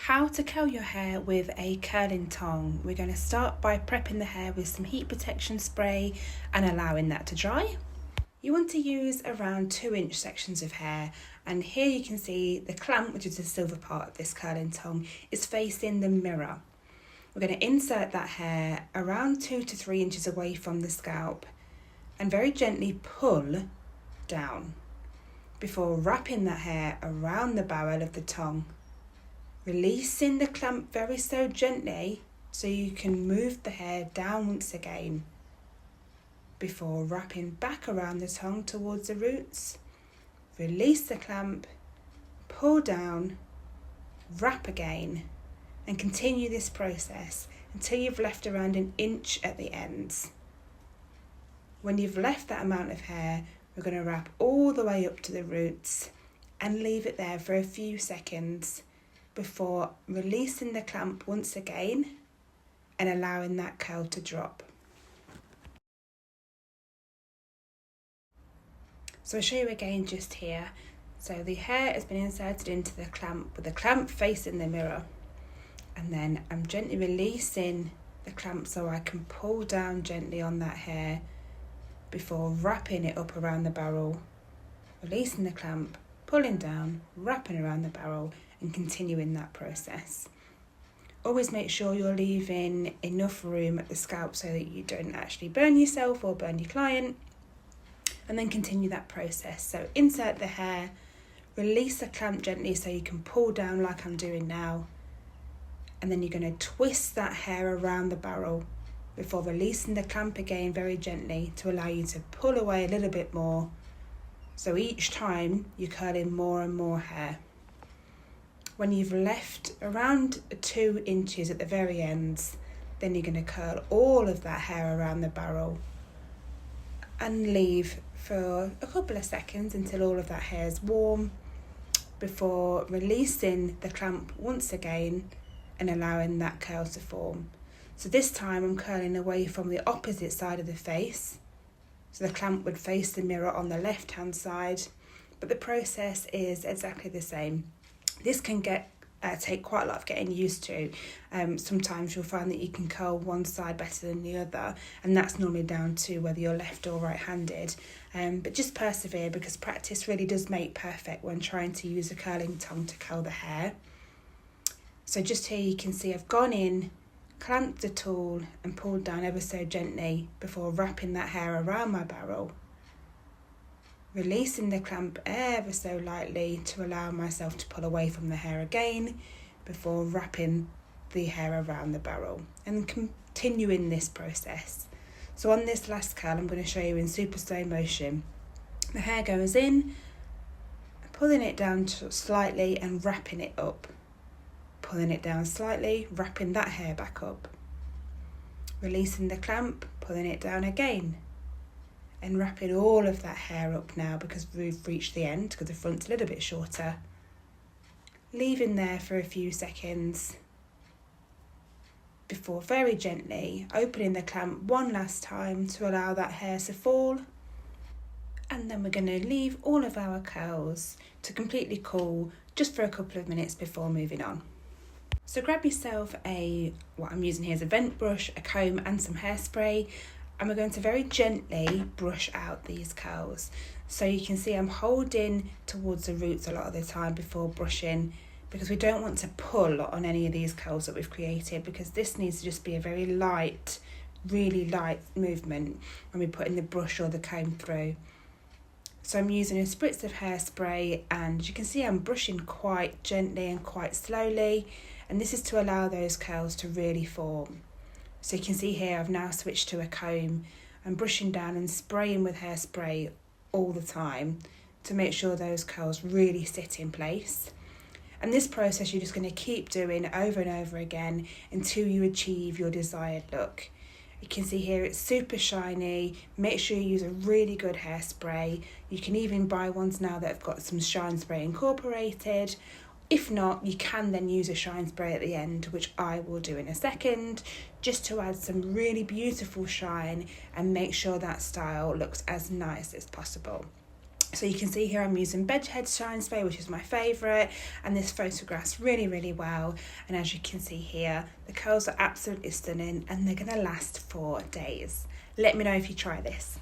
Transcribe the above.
How to curl your hair with a curling tong. We're going to start by prepping the hair with some heat protection spray and allowing that to dry. You want to use around 2-inch sections of hair, and here you can see the clamp, which is the silver part of this curling tong, is facing the mirror. We're going to insert that hair around 2 to 3 inches away from the scalp and very gently pull down before wrapping that hair around the barrel of the tong. Releasing the clamp very so gently so you can move the hair down once again before wrapping back around the tong towards the roots. Release the clamp, pull down, wrap again, and continue this process until you've left around 1 inch at the ends. When you've left that amount of hair, we're going to wrap all the way up to the roots and leave it there for a few seconds before releasing the clamp once again and allowing that curl to drop. So I'll show you again just here. So the hair has been inserted into the clamp with the clamp facing the mirror, and then I'm gently releasing the clamp so I can pull down gently on that hair before wrapping it up around the barrel, releasing the clamp, pulling down, wrapping around the barrel, and continuing that process. Always make sure you're leaving enough room at the scalp so that you don't actually burn yourself or burn your client, and then continue that process. So insert the hair, release the clamp gently so you can pull down like I'm doing now, and then you're going to twist that hair around the barrel before releasing the clamp again very gently to allow you to pull away a little bit more. So each time you're curling more and more hair. When you've left around 2 inches at the very ends, then you're going to curl all of that hair around the barrel and leave for a couple of seconds until all of that hair is warm before releasing the clamp once again and allowing that curl to form. So this time I'm curling away from the opposite side of the face. So the clamp would face the mirror on the left hand side, but the process is exactly the same. This can take quite a lot of getting used to. Sometimes you'll find that you can curl one side better than the other, and that's normally down to whether you're left or right-handed. But just persevere, because practice really does make perfect when trying to use a curling tong to curl the hair. So just here you can see I've gone in, clamped the tool and pulled down ever so gently before wrapping that hair around my barrel. Releasing the clamp ever so lightly to allow myself to pull away from the hair again before wrapping the hair around the barrel and continuing this process. So on this last curl, I'm going to show you in super slow motion. The hair goes in, pulling it down slightly and wrapping it up. Pulling it down slightly, wrapping that hair back up. Releasing the clamp, pulling it down again. And wrapping all of that hair up now because we've reached the end, because the front's a little bit shorter. Leaving there for a few seconds before very gently opening the clamp one last time to allow that hair to fall. And then we're going to leave all of our curls to completely cool just for a couple of minutes before moving on. So grab yourself what I'm using here is a vent brush, a comb and some hairspray. And we're going to very gently brush out these curls. So you can see I'm holding towards the roots a lot of the time before brushing, because we don't want to pull on any of these curls that we've created, because this needs to just be a very light, really light movement when we're putting the brush or the comb through. So I'm using a spritz of hairspray, and you can see I'm brushing quite gently and quite slowly, and this is to allow those curls to really form. So you can see here I've now switched to a comb. I'm brushing down and spraying with hairspray all the time to make sure those curls really sit in place. And this process you're just going to keep doing over and over again until you achieve your desired look. You can see here it's super shiny. Make sure you use a really good hairspray. You can even buy ones now that have got some shine spray incorporated. If not, you can then use a shine spray at the end, which I will do in a second, just to add some really beautiful shine and make sure that style looks as nice as possible. So you can see here I'm using Bedhead Shine Spray, which is my favourite, and this photographs really, really well. And as you can see here, the curls are absolutely stunning and they're going to last for days. Let me know if you try this.